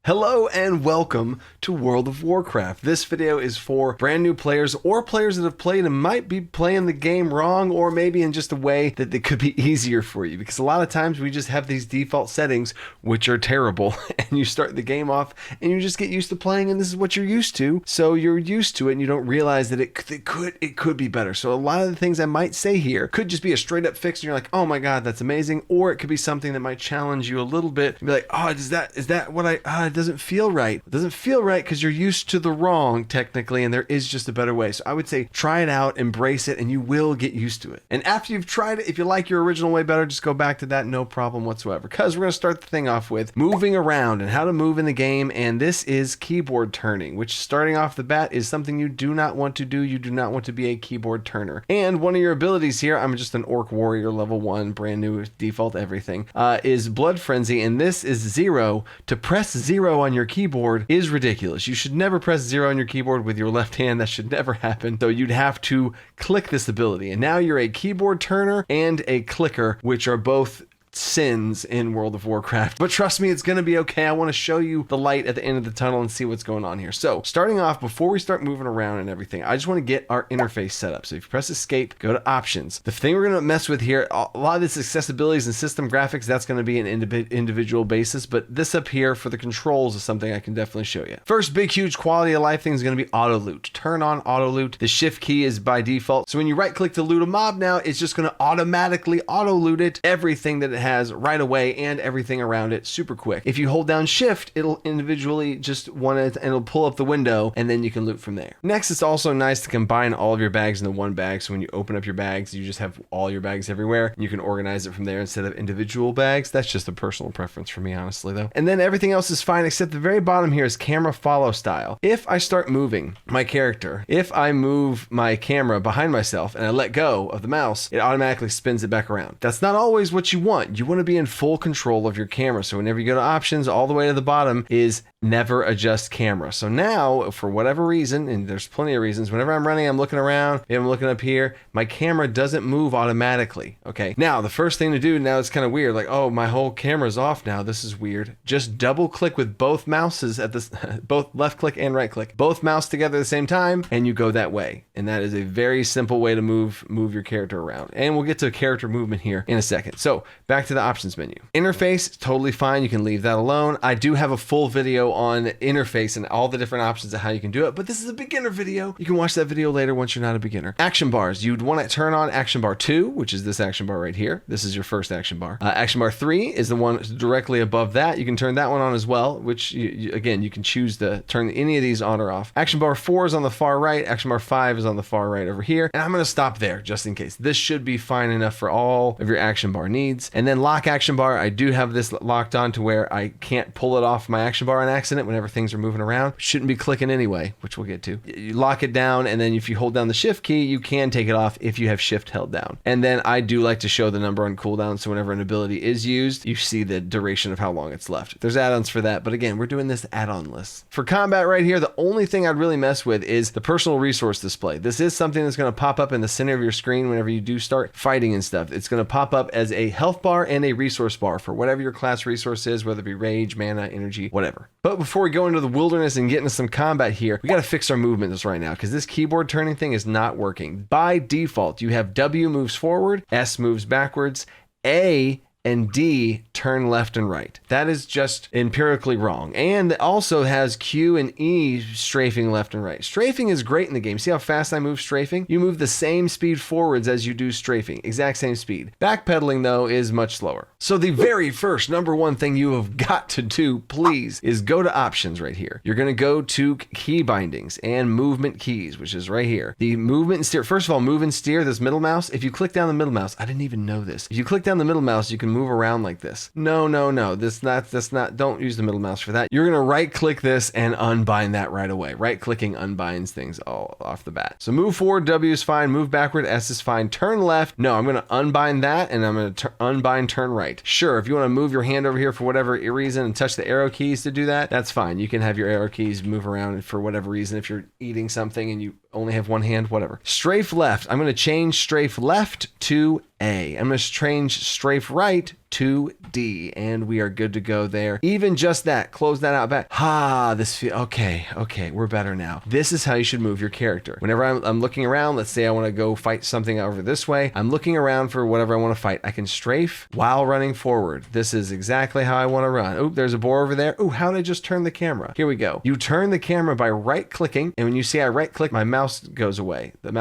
Hello and welcome to World of Warcraft. This video is for brand new players or players that have played and might be playing the game wrong, or maybe in just a way that it could be easier for you, because a lot of times we just have these default settings which are terrible and you start the game off and you just get used to playing and this is what you're used to, so you're used to it and you don't realize that it could be better. So a lot of the things I might say here could just be a straight up fix and you're like, oh my god, that's amazing, or it could be something that might challenge you a little bit and be like, oh, is that what it doesn't feel right. It doesn't feel right because you're used to the wrong technically, and there is just a better way. So I would say try it out, embrace it, and you will get used to it. And after you've tried it, if you like your original way better, just go back to that, no problem whatsoever. Because we're going to start the thing off with moving around and how to move in the game, and this is keyboard turning, which starting off the bat is something you do not want to do. You do not want to be a keyboard turner. And one of your abilities here, I'm just an Orc Warrior level 1, brand new default everything, is Blood Frenzy, and this is 0. To press 0 on your keyboard is ridiculous. You should never press 0 on your keyboard with your left hand. That should never happen. So you'd have to click this ability, and now you're a keyboard turner and a clicker, which are both sins in World of Warcraft. But trust me, it's going to be okay. I want to show you the light at the end of the tunnel and see what's going on here. So starting off, before we start moving around and everything, I just want to get our interface set up. So if you press escape, go to options. The thing we're going to mess with here, a lot of this accessibilities and system graphics, that's going to be an individual basis, but this up here for the controls is something I can definitely show you. First big huge quality of life thing is going to be auto loot. Turn on auto loot. The shift key is by default, so when you right click to loot a mob now, it's just going to automatically auto loot it, everything that it has right away and everything around it super quick. If you hold down shift, it'll individually just want it and it'll pull up the window, and then you can loot from there. Next, it's also nice to combine all of your bags into one bag, so when you open up your bags, you just have all your bags everywhere and you can organize it from there instead of individual bags. That's just a personal preference for me, honestly, though. And then everything else is fine except the very bottom here is camera follow style. If I start moving my character, if I move my camera behind myself and I let go of the mouse, it automatically spins it back around. That's not always what you want. You want to be in full control of your camera. So whenever you go to options, all the way to the bottom is never adjust camera. So now, for whatever reason, and there's plenty of reasons, whenever I'm running, I'm looking around, maybe I'm looking up here, my camera doesn't move automatically. Okay. Now, the first thing to do, now it's kind of weird, like, oh, my whole camera's off now. This is weird. Just double click with both mouses at this, both left click and right click, both mouse together at the same time, and you go that way. And that is a very simple way to move your character around. And we'll get to character movement here in a second. So back to the options menu. Interface, totally fine. You can leave that alone. I do have a full video on interface and all the different options of how you can do it, but this is a beginner video. You can watch that video later once you're not a beginner. Action bars, you'd want to turn on action bar 2, which is this action bar right here. This is your first action bar. Action bar 3 is the one directly above that. You can turn that one on as well, which again, you can choose to turn any of these on or off. Action bar 4 is on the far right. Action bar 5 is on the far right over here. And I'm going to stop there just in case. This should be fine enough for all of your action bar needs. And then lock action bar, I do have this locked on to where I can't pull it off my action bar on accident whenever things are moving around. Shouldn't be clicking anyway, which we'll get to. You lock it down, and then if you hold down the shift key, you can take it off if you have shift held down. And then I do like to show the number on cooldown, so whenever an ability is used, you see the duration of how long it's left. There's add-ons for that, but again, we're doing this add-on list. For combat right here, the only thing I'd really mess with is the personal resource display. This is something that's going to pop up in the center of your screen whenever you do start fighting and stuff. It's going to pop up as a health bar and a resource bar for whatever your class resource is, whether it be rage, mana, energy, whatever. But before we go into the wilderness and get into some combat here, we got to fix our movements right now because this keyboard turning thing is not working. By default, you have W moves forward, S moves backwards, A and D turn left and right. That is just empirically wrong. And it also has Q and E strafing left and right. Strafing is great in the game. See how fast I move strafing? You move the same speed forwards as you do strafing. Exact same speed. Backpedaling, though, is much slower. So the very first number one thing you have got to do, please, is go to options right here. You're going to go to key bindings and movement keys, which is right here. The movement and steer. First of all, move and steer, this middle mouse. If you click down the middle mouse, I didn't even know this. If you click down the middle mouse, you can move around like this. No. That's not, don't use the middle mouse for that. You're going to right click this and unbind that right away. Right clicking unbinds things all off the bat. So move forward, W is fine. Move backward, S is fine. Turn left. No, I'm going to unbind that and I'm going to unbind turn right. Sure, if you want to move your hand over here for whatever reason and touch the arrow keys to do that, that's fine. You can have your arrow keys move around for whatever reason. If you're eating something and you only have one hand, whatever. Strafe left. I'm going to change strafe left to A. I'm going to change strafe right 2D, and we are good to go there. Even just that, close that out back. Okay, we're better now. This is how you should move your character. Whenever I'm looking around, let's say I want to go fight something over this way, I'm looking around for whatever I want to fight. I can strafe while running forward. This is exactly how I want to run. Oop, there's a boar over there. Ooh, how did I just turn the camera? Here we go. You turn the camera by right clicking, and when you see I right click, my mouse goes away. My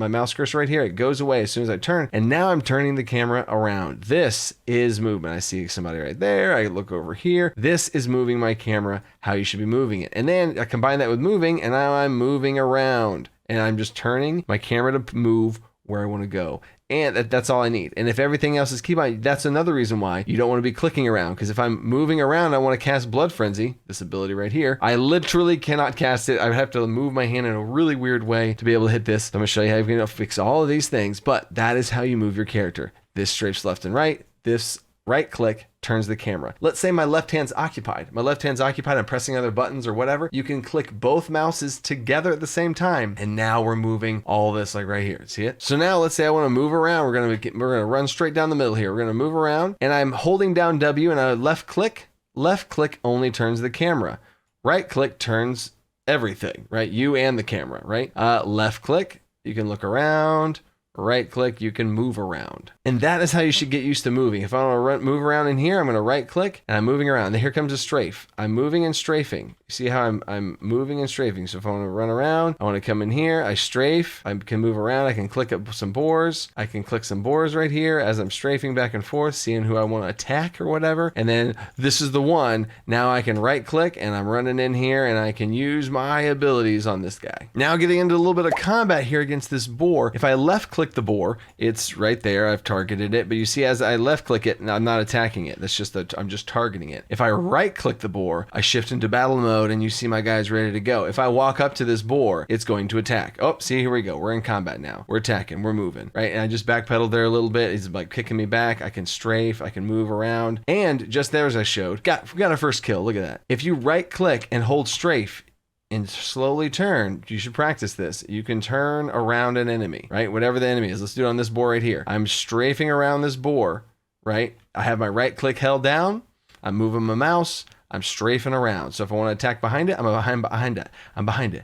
mouse cursor right here, it goes away as soon as I turn, and now I'm turning the camera around. This is movement. I see somebody right there. I look over here. This is moving my camera how you should be moving it. And then I combine that with moving, and now I'm moving around, and I'm just turning my camera to move where I want to go. And that's all I need. And if everything else is keybind, that's another reason why you don't want to be clicking around. Because if I'm moving around, I want to cast Blood Frenzy, this ability right here. I literally cannot cast it. I would have to move my hand in a really weird way to be able to hit this. So I'm going to show you how you're going to fix all of these things. But that is how you move your character. This strafes left and right. This right click turns the camera. Let's say my left hand's occupied. I'm pressing other buttons or whatever. You can click both mouses together at the same time. And now we're moving all this like right here. See it? So now let's say I want to move around. We're going to run straight down the middle here. We're going to move around, and I'm holding down W, and I left click. Left click only turns the camera. Right click turns everything, right? You and the camera, right? Left click, you can look around. Right click, you can move around. And that is how you should get used to moving. If I want to move around in here, I'm going to right click, and I'm moving around. And here comes a strafe. I'm moving and strafing. You see how I'm moving and strafing. So if I want to run around, I want to come in here, I strafe, I can move around, I can click up some boars. I can click some boars right here as I'm strafing back and forth, seeing who I want to attack or whatever. And then this is the one. Now I can right click, and I'm running in here, and I can use my abilities on this guy. Now getting into a little bit of combat here against this boar. If I left click the boar, it's right there. I've targeted it, but you see as I left click it, I'm not attacking it. That's just that I'm just targeting it. If I right click the boar, I shift into battle mode, and you see my guy's ready to go. If I walk up to this boar, it's going to attack. Oh, see, here we go. We're in combat now. We're attacking. We're moving, right? And I just backpedaled there a little bit. He's like kicking me back. I can strafe. I can move around. And just there as I showed, we got our first kill. Look at that. If you right click and hold strafe and slowly turn, you should practice this. You can turn around an enemy, right? Whatever the enemy is. Let's do it on this boar right here. I'm strafing around this boar, right? I have my right click held down. I'm moving my mouse. I'm strafing around. So if I want to attack behind it, I'm behind it. I'm behind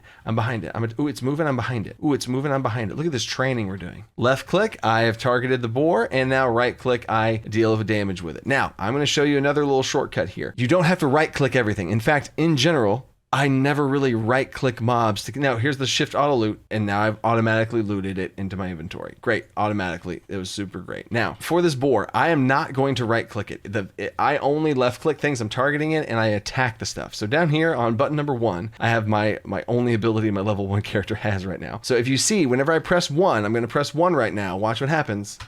it. Ooh, it's moving. I'm behind it. Ooh, it's moving. I'm behind it. Look at this training we're doing. Left click, I have targeted the boar, and now right click, I deal damage with it. Now, I'm going to show you another little shortcut here. You don't have to right click everything. In fact, in general, I never really right click mobs. Now here's the shift auto loot, and now I've automatically looted it into my inventory. Great, automatically. It was super great. Now for this boar, I am not going to right click it. I only left click things. I'm targeting it, and I attack the stuff. So down here on button number 1, I have my only ability my level 1 character has right now. So if you see, whenever I press 1, I'm going to press 1 right now. Watch what happens.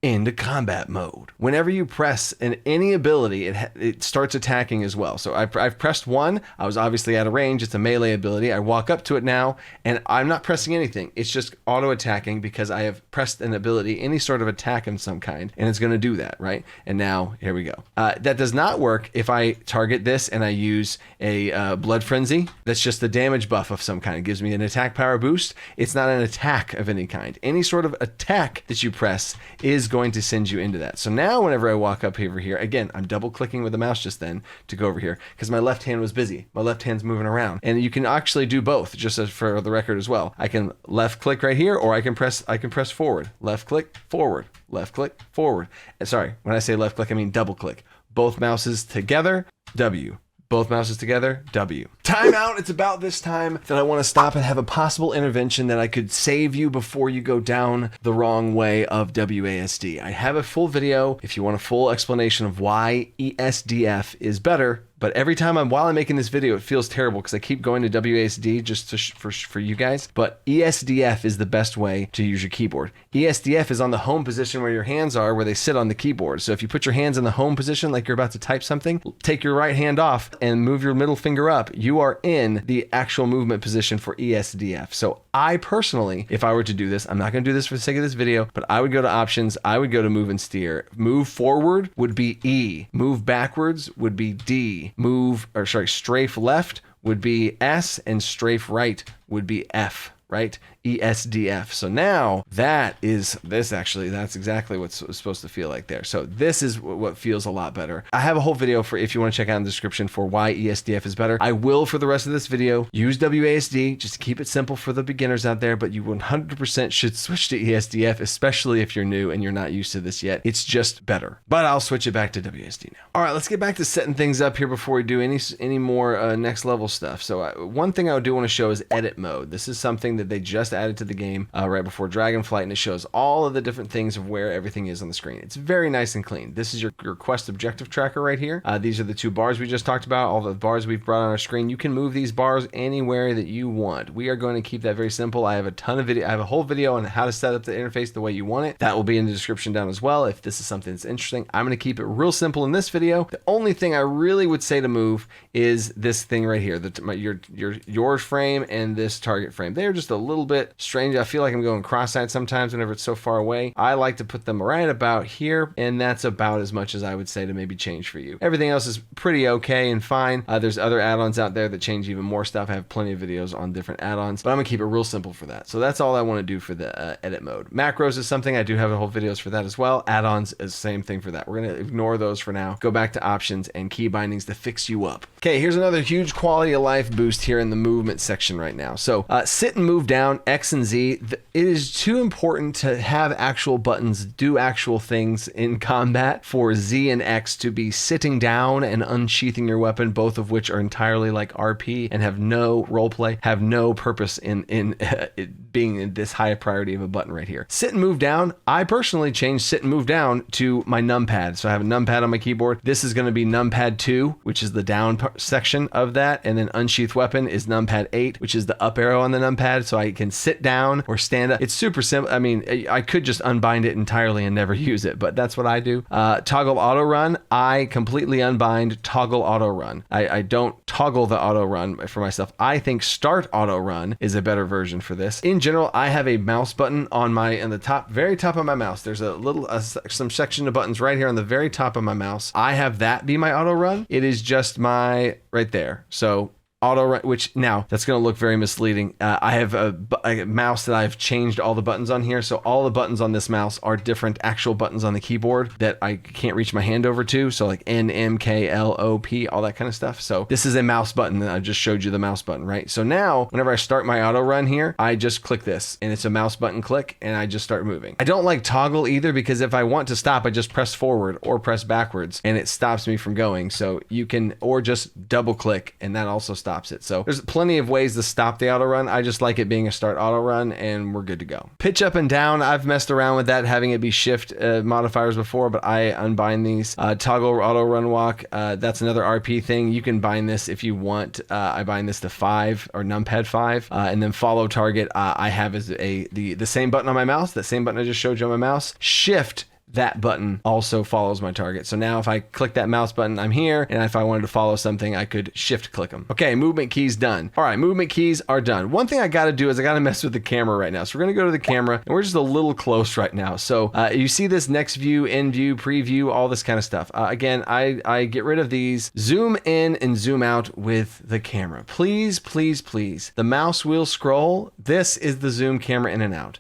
Into combat mode. Whenever you press any ability, it starts attacking as well. So I've pressed 1. I was obviously out of range. It's a melee ability. I walk up to it now, and I'm not pressing anything. It's just auto attacking because I have pressed an ability, any sort of attack of some kind, and it's going to do that, right? And now here we go. That does not work if I target this and I use a Blood Frenzy. That's just the damage buff of some kind. It gives me an attack power boost. It's not an attack of any kind. Any sort of attack that you press is going to send you into that. So now whenever I walk up over here, again, I'm double clicking with the mouse just then to go over here because my left hand was busy. My left hand's moving around. And you can actually do both, just as for the record as well. I can left click right here, or I can press forward. Left click, forward. Left click, forward. And sorry, when I say left click, I mean double click. Both mouses together, W. Both mouses together, W. Time out. It's about this time that I want to stop and have a possible intervention that I could save you before you go down the wrong way of WASD. I have a full video if you want a full explanation of why ESDF is better. But every time while I'm making this video, it feels terrible because I keep going to WASD just for you guys. But ESDF is the best way to use your keyboard. ESDF is on the home position where your hands are, where they sit on the keyboard. So if you put your hands in the home position like you're about to type something, take your right hand off and move your middle finger up. You are in the actual movement position for ESDF. So I personally, if I were to do this, I'm not going to do this for the sake of this video, but I would go to options. I would go to move and steer. Move forward would be E. Move backwards would be D. Strafe left would be S, and strafe right would be F, right? ESDF. So now that's exactly what's supposed to feel like there. So this is what feels a lot better. I have a whole video for if you want to check out in the description for why ESDF is better. I will, for the rest of this video, use WASD just to keep it simple for the beginners out there, but you 100% should switch to ESDF, especially if you're new and you're not used to this yet. It's just better. But I'll switch it back to WASD now. All right, let's get back to setting things up here before we do any more next level stuff. So one thing I do want to show is edit mode. This is something that they just added to the game right before Dragonflight, and it shows all of the different things of where everything is on the screen. It's very nice and clean. This is your quest objective tracker right here. These are the two bars we just talked about, all the bars we've brought on our screen. You can move these bars anywhere that you want. We are going to keep that very simple. I have a whole video on how to set up the interface the way you want it. That will be in the description down as well if this is something that's interesting. I'm going to keep it real simple in this video. The only thing I really would say to move is this thing right here, your frame and this target frame. They're just a little bit strange. I feel like I'm going cross-eyed sometimes whenever it's so far away. I like to put them right about here, and that's about as much as I would say to maybe change for you. Everything else is pretty okay and fine. There's other add-ons out there that change even more stuff. I have plenty of videos on different add-ons, but I'm gonna keep it real simple for that. So that's all I want to do for the edit mode. Macros is something I do have a whole videos for that as well. Add-ons is the same thing for that. We're gonna ignore those for now. Go back to options and key bindings to fix you up. Okay, here's another huge quality of life boost here in the movement section right now. So sit and move down, X and Z. It is too important to have actual buttons do actual things in combat for Z and X to be sitting down and unsheathing your weapon, both of which are entirely like RP and have no roleplay, have no purpose in it being in this high priority of a button right here. Sit and move down. I personally changed sit and move down to my numpad. So I have a numpad on my keyboard. This is going to be numpad 2, which is the down section of that. And then unsheath weapon is numpad 8, which is the up arrow on the numpad. So I can sit down or stand up. It's super simple. I mean, I could just unbind it entirely and never use it, but that's what I do. Toggle auto run. I completely unbind toggle auto run. I don't toggle the auto run for myself. I think start auto run is a better version for this. In general, I have a mouse button on the top, very top of my mouse. There's a little, some section of buttons right here on the very top of my mouse. I have that be my auto run. It is just my, right there. So auto run, which now that's going to look very misleading. I have a mouse that I've changed all the buttons on here. So all the buttons on this mouse are different actual buttons on the keyboard that I can't reach my hand over to. So like N, M, K, L, O, P, all that kind of stuff. So this is a mouse button that I just showed you the mouse button, right? So now whenever I start my auto run here, I just click this and it's a mouse button click and I just start moving. I don't like toggle either because if I want to stop, I just press forward or press backwards and it stops me from going. So you can, or just double click and that also stops it. So there's plenty of ways to stop the auto run. I just like it being a start auto run and we're good to go. Pitch up and down. I've messed around with that, having it be shift modifiers before, but I unbind these. Toggle auto run walk. That's another RP thing. You can bind this if you want. I bind this to 5 or numpad 5 and then follow target. I have as the same button on my mouse, that same button I just showed you on my mouse. Shift, that button also follows my target. So now if I click that mouse button, I'm here. And if I wanted to follow something, I could shift click them. Okay, movement keys done. All right, movement keys are done. One thing I got to do is I got to mess with the camera right now. So we're going to go to the camera and we're just a little close right now. So you see this next view, in view, preview, all this kind of stuff. Again, I get rid of these. Zoom in and zoom out with the camera. Please, please, please. The mouse wheel scroll. This is the zoom camera in and out.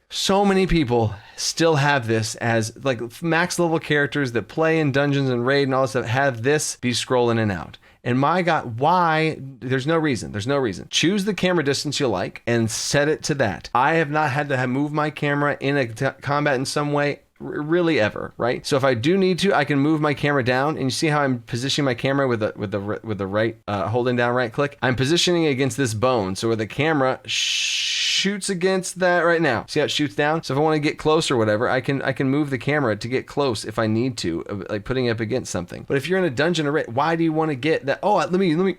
So many people still have this as like max level characters that play in dungeons and raid and all this stuff have this be scrolling in and out. And my God, why? There's no reason. There's no reason. Choose the camera distance you like and set it to that. I have not had to move my camera in a combat in some way really ever, right? So if I do need to, I can move my camera down, and you see how I'm positioning my camera with the right holding down right click. I'm positioning against this bone, so where the camera shoots against that right now. See how it shoots down? So if I want to get close or whatever, I can move the camera to get close if I need to, like putting it up against something. But if you're in a dungeon or raid, why do you want to get that? Oh, let me.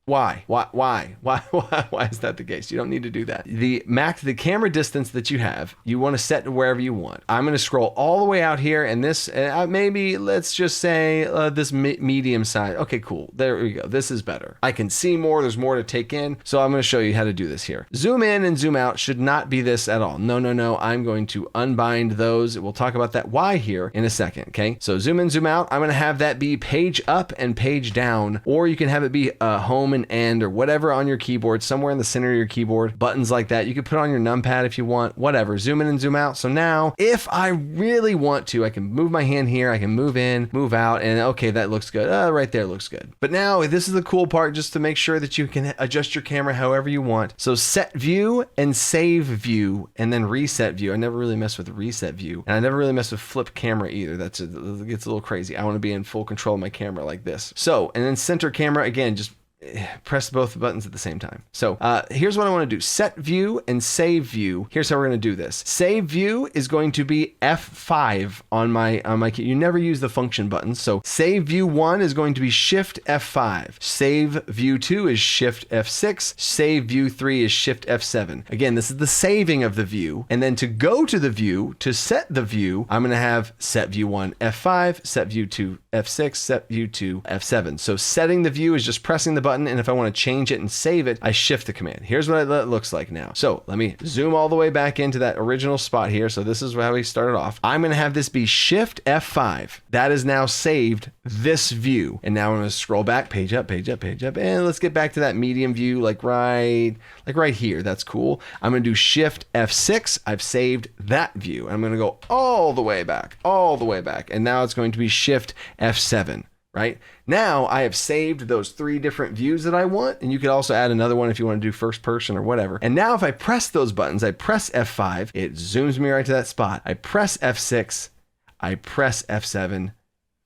Why is that the case? You don't need to do that. The camera distance that you have, you want to set to wherever you want. I'm going to scroll all the way out here, and this maybe let's just say this medium size. Okay, cool. There we go. This is better. I can see more. There's more to take in. So I'm going to show you how to do this here. Zoom in and zoom out should not be this at all. No. I'm going to unbind those. We'll talk about that why here in a second. Okay. So zoom in, zoom out. I'm going to have that be page up and page down, or you can have it be home and end or whatever on your keyboard, somewhere in the center of your keyboard, buttons like that. You could put on your numpad if you want, whatever, zoom in and zoom out. So now if I really want to, I can move my hand here, I can move in, move out, and okay, that looks good. Right there looks good. But now this is the cool part, just to make sure that you can adjust your camera however you want. So set view and save view and then reset view. I never really mess with reset view, and I never really mess with flip camera either. It gets a little crazy. I want to be in full control of my camera like this. So, and then center camera, again, just press both buttons at the same time. So here's what I want to do. Set view and save view. Here's how we're going to do this. Save view is going to be F5 on my key. You never use the function buttons. So save view 1 is going to be shift F5. Save view 2 is shift F6. Save view 3 is shift F7. Again, this is the saving of the view. And then to go to the view, to set the view, I'm going to have set view 1 F5, set view 2 F6, set view 2 F7. So setting the view is just pressing the button, and if I want to change it and save it, I shift the command. Here's what it looks like now. So let me zoom all the way back into that original spot here. So this is how we started off. I'm going to have this be shift F5. That is now saved this view. And now I'm going to scroll back, page up, page up, page up, and let's get back to that medium view, like right here. That's cool. I'm going to do shift F6. I've saved that view. I'm going to go all the way back, and now it's going to be shift F7. Right now I have saved those 3 different views that I want, and you could also add another one if you want to do first person or whatever. And now if I press those buttons, I press F5, it zooms me right to that spot. I press F6, I press F7.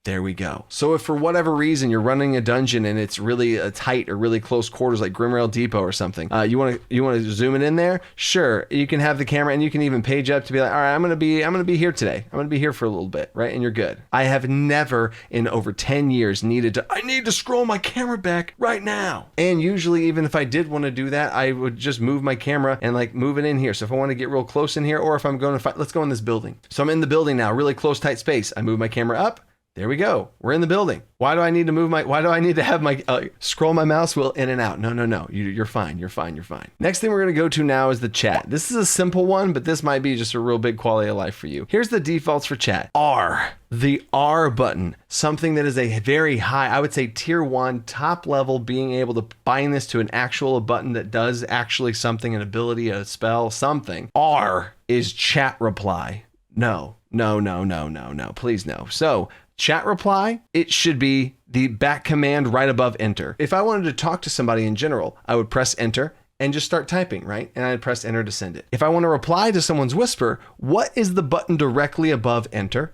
There we go. So if for whatever reason you're running a dungeon and it's really tight or really close quarters, like Grimrail Depot or something, you want to zoom it in there. Sure, you can have the camera, and you can even page up to be like, all right, I'm gonna be here today. I'm gonna be here for a little bit, right? And you're good. I have never in over 10 years I need to scroll my camera back right now. And usually, even if I did want to do that, I would just move my camera and like move it in here. So if I want to get real close in here, or if I'm going to fight, let's go in this building. So I'm in the building now, really close, tight space. I move my camera up. There we go. We're in the building. Why do I need to have my scroll my mouse wheel in and out? No. You're fine. You're fine. Next thing we're going to go to now is the chat. This is a simple one, but this might be just a real big quality of life for you. Here's the defaults for chat. R, the R button, something that is a very high, I would say tier 1, top level, being able to bind this to an actual button that does actually something, an ability, a spell, something. R is chat reply. No, please no. So chat reply, it should be the back command right above enter. If I wanted to talk to somebody in general, I would press enter and just start typing, right? And I'd press enter to send it. If I want to reply to someone's whisper, what is the button directly above enter?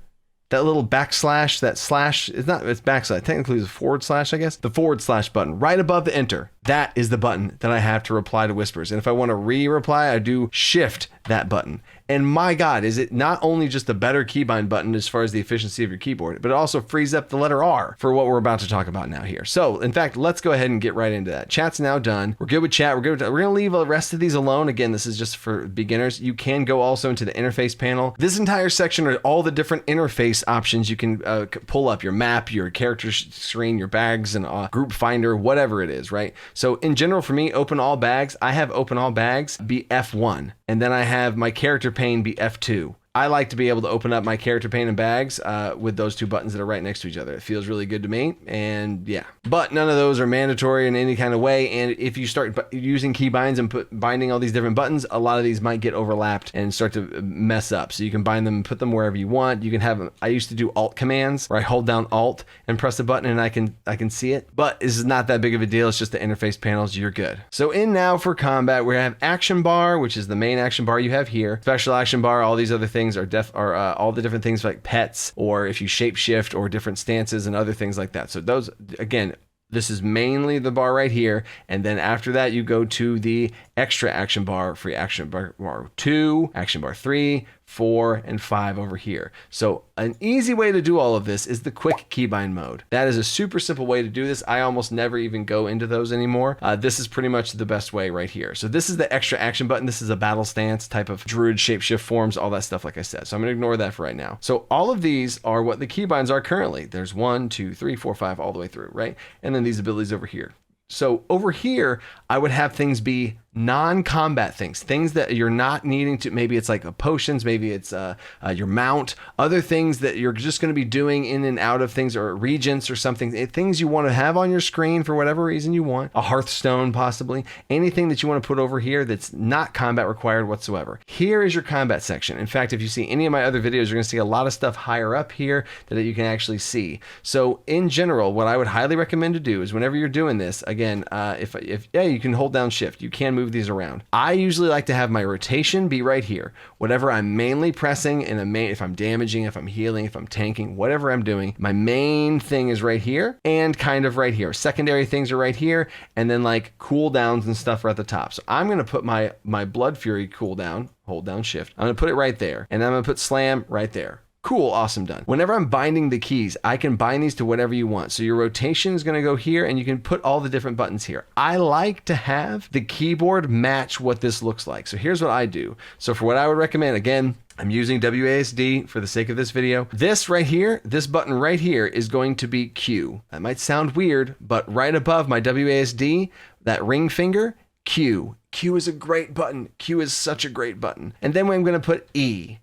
That little backslash, that slash, it's backslash, technically it's a forward slash, I guess. The forward slash button right above the enter. That is the button that I have to reply to whispers. And if I want to reply, I do shift that button. And my God, is it not only just a better keybind button as far as the efficiency of your keyboard, but it also frees up the letter R for what we're about to talk about now here. So in fact, let's go ahead and get right into that. Chat's now done. We're good with chat. We're going to leave the rest of these alone. Again, this is just for beginners. You can go also into the interface panel. This entire section are all the different interface options you can pull up: your map, your character screen, your bags, and group finder, whatever it is, right? So in general, for me, open all bags, I have open all bags be F1, and then I have my character pane be F2. I like to be able to open up my character pane and bags with those 2 buttons that are right next to each other. It feels really good to me, and yeah. But none of those are mandatory in any kind of way, and if you start using keybinds and binding all these different buttons, a lot of these might get overlapped and start to mess up. So you can bind them and put them wherever you want. You can have, I used to do alt commands where I hold down alt and press a button and I can see it, but this is not that big of a deal. It's just the interface panels, you're good. So in now for combat, we have action bar, which is the main action bar you have here. Special action bar, all these other things are all the different things like pets, or if you shapeshift, or different stances and other things like that. So those, again, this is mainly the bar right here, and then after that you go to the extra action bar, free action bar 2, action bar 3, 4, and 5 over here. So an easy way to do all of this is the quick keybind mode. That is a super simple way to do this. I almost never even go into those anymore. This is pretty much the best way right here. So this is the extra action button. This is a battle stance type of druid shapeshift forms, all that stuff like I said. So I'm going to ignore that for right now. So all of these are what the keybinds are currently. There's 1, 2, 3, 4, 5 all the way through, right? And then these abilities over here. So over here, I would have things be non-combat things that you're not needing to, maybe it's like potions, maybe it's your mount, other things that you're just going to be doing in and out of things, or regents or something, things you want to have on your screen for whatever reason you want, a hearthstone possibly, anything that you want to put over here that's not combat required whatsoever. Here is your combat section. In fact, if you see any of my other videos, you're going to see a lot of stuff higher up here that you can actually see. So in general, what I would highly recommend to do is whenever you're doing this, again, if you can hold down shift, you can move these around. I usually like to have my rotation be right here. Whatever I'm mainly pressing if I'm damaging, if I'm healing, if I'm tanking, whatever I'm doing, my main thing is right here and kind of right here. Secondary things are right here, and then like cooldowns and stuff are at the top. So I'm going to put my Blood Fury cooldown, hold down shift. I'm going to put it right there, and I'm going to put slam right there. Cool, awesome, done. Whenever I'm binding the keys, I can bind these to whatever you want. So your rotation is going to go here, and you can put all the different buttons here. I like to have the keyboard match what this looks like. So here's what I do. So for what I would recommend, again, I'm using WASD for the sake of this video. This right here, this button right here is going to be Q. That might sound weird, but right above my WASD, that ring finger, Q. Q is a great button. Q is such a great button. And then I'm going to put E,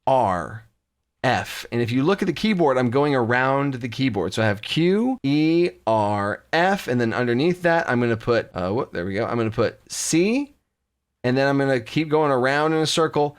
R, F. And if you look at the keyboard, I'm going around the keyboard. So I have Q, E, R, F, and then underneath that, I'm going to put, there we go. I'm going to put C, and then I'm going to keep going around in a circle,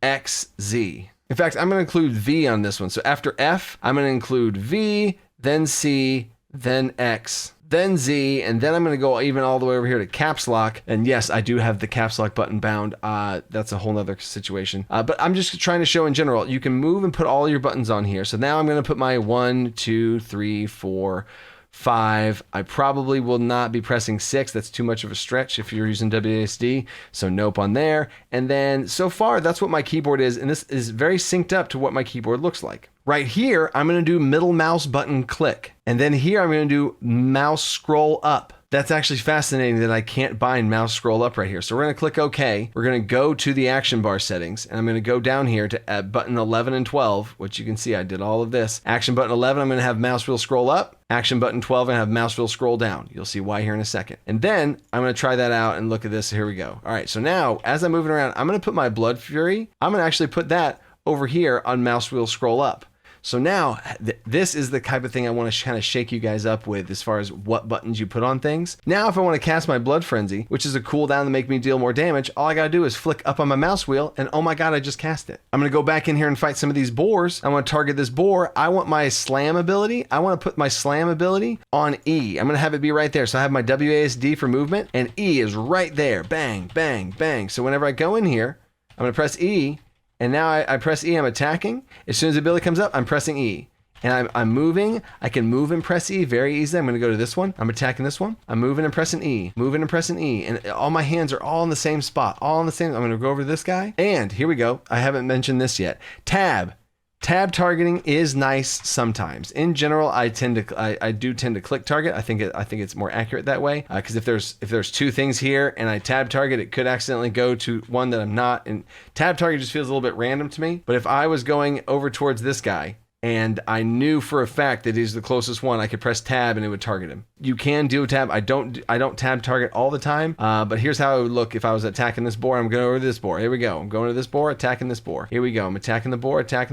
X, Z. In fact, I'm going to include V on this one. So after F, I'm going to include V, then C, then X, then Z, and then I'm going to go even all the way over here to caps lock. And yes, I do have the caps lock button bound. That's a whole nother situation. But I'm just trying to show in general, you can move and put all your buttons on here. So now I'm going to put my 1, 2, 3, 4, 5. I probably will not be pressing 6. That's too much of a stretch if you're using WASD. So nope on there. And then so far, that's what my keyboard is. And this is very synced up to what my keyboard looks like. Right here, I'm going to do middle mouse button click. And then here, I'm going to do mouse scroll up. That's actually fascinating that I can't bind mouse scroll up right here. So we're going to click OK. We're going to go to the action bar settings, and I'm going to go down here to button 11 and 12, which you can see I did all of this. Action button 11, I'm going to have mouse wheel scroll up. Action button 12, I have mouse wheel scroll down. You'll see why here in a second. And then I'm going to try that out and look at this. Here we go. All right, so now as I'm moving around, I'm going to put my Blood Fury. I'm going to actually put that over here on mouse wheel scroll up. So now this is the type of thing I want to kind of shake you guys up with as far as what buttons you put on things. Now, if I want to cast my Blood Frenzy, which is a cooldown to make me deal more damage, all I got to do is flick up on my mouse wheel and oh my God, I just cast it. I'm going to go back in here and fight some of these boars. I want to target this boar. I want my slam ability. I want to put my slam ability on E. I'm going to have it be right there. So I have my WASD for movement and E is right there. Bang, bang, bang. So whenever I go in here, I'm going to press E. And now I press E, I'm attacking. As soon as the ability comes up, I'm pressing E. And I'm moving. I can move and press E very easily. I'm going to go to this one. I'm attacking this one. I'm moving and pressing E. Moving and pressing E. And all my hands are all in the same spot. All in the same. I'm going to go over to this guy. And here we go. I haven't mentioned this yet. Tab. Tab targeting is nice sometimes. In general, I do tend to click target. I think it's more accurate that way. Because if there's two things here and I tab target, it could accidentally go to one that I'm not. And tab target just feels a little bit random to me. But if I was going over towards this guy and I knew for a fact that he's the closest one, I could press tab and it would target him. You can do a tab. I don't tab target all the time, but here's how it would look if I was attacking this boar. I'm going over to this boar. Here we go. I'm going to this boar, attacking this boar. Here we go. I'm attacking the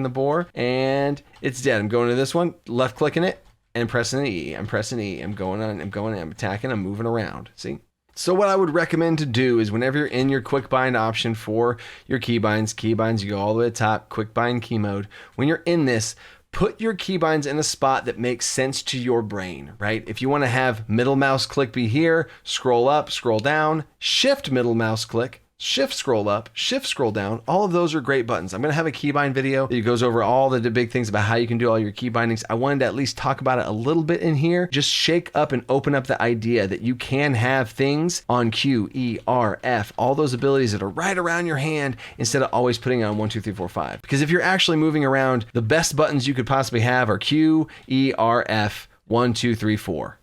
boar, and it's dead. I'm going to this one, left clicking it, and pressing E. I'm pressing E. I'm going in, I'm attacking, I'm moving around. See? So what I would recommend to do is whenever you're in your quick bind option for your keybinds, you go all the way to the top, quick bind key mode. When you're in this, put your keybinds in a spot that makes sense to your brain, right? If you want to have middle mouse click be here, scroll up, scroll down, shift middle mouse click, shift scroll up, shift scroll down, all of those are great buttons. I'm going to have a keybind video that goes over all the big things about how you can do all your key bindings. I wanted to at least talk about it a little bit in here. Just shake up and open up the idea that you can have things on Q, E, R, F, all those abilities that are right around your hand instead of always putting it on 1, 2, 3, 4, 5. Because if you're actually moving around, the best buttons you could possibly have are Q, E, R, F, 1, 2, 3, 4,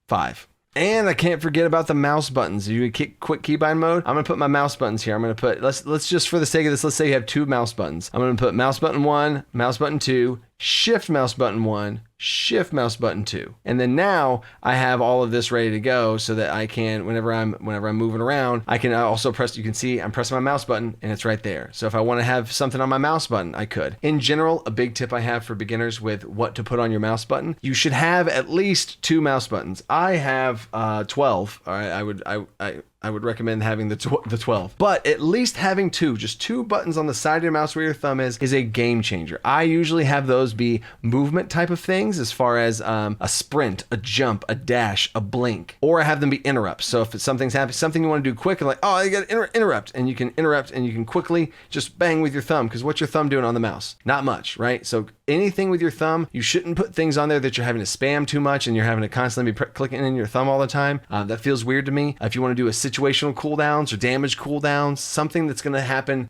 5. And I can't forget about the mouse buttons. You quick keybind mode. I'm gonna put my mouse buttons here. I'm gonna put, let's just for the sake of this, let's say you have two mouse buttons. I'm gonna put mouse button 1, mouse button 2, shift mouse button 1, shift mouse button 2. And then now I have all of this ready to go so that I can, whenever I'm moving around, I can also press, you can see I'm pressing my mouse button and it's right there. So if I want to have something on my mouse button, I could. In general, a big tip I have for beginners with what to put on your mouse button, you should have at least 2 mouse buttons. I have 12. All right, I would recommend having the 12, but at least having 2, just 2 buttons on the side of your mouse where your thumb is a game changer. I usually have those be movement type of things, as far as a sprint, a jump, a dash, a blink, or I have them be interrupts. So if something's happening, something you want to do quick, like, oh, I got to interrupt, and you can interrupt and you can quickly just bang with your thumb, because what's your thumb doing on the mouse? Not much, right? So anything with your thumb, you shouldn't put things on there that you're having to spam too much and you're having to constantly be clicking in your thumb all the time. That feels weird to me. If you want to do a situational cooldowns or damage cooldowns, something that's going to happen,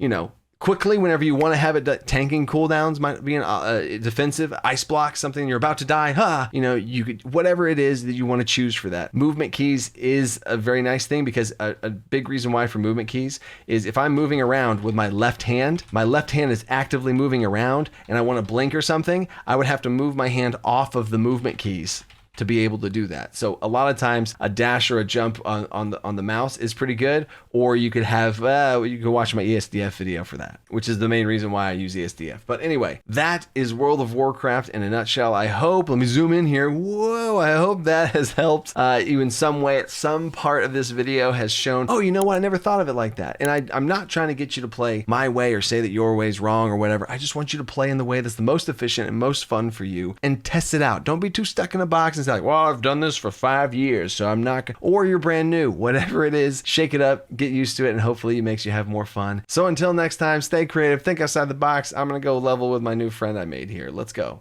quickly whenever you want to have it. Tanking cooldowns might be a defensive ice block, something you're about to die. You could, whatever it is that you want to choose for that. Movement keys is a very nice thing, because a big reason why for movement keys is if I'm moving around with my left hand is actively moving around and I want to blink or something, I would have to move my hand off of the movement keys to be able to do that. So a lot of times a dash or a jump on the mouse is pretty good, or you could have, you can watch my ESDF video for that, which is the main reason why I use ESDF. But anyway, that is World of Warcraft in a nutshell. I hope, let me zoom in here. Whoa, I hope that has helped you in some way. Some part of this video has shown, oh, you know what? I never thought of it like that. And I'm not trying to get you to play my way or say that your way is wrong or whatever. I just want you to play in the way that's the most efficient and most fun for you, and test it out. Don't be too stuck in a box and like, well, I've done this for 5 years, so I'm not gonna, or you're brand new, whatever it is, shake it up, get used to it, and hopefully it makes you have more fun. So until next time, stay creative, think outside the box. I'm gonna go level with my new friend I made here. Let's go.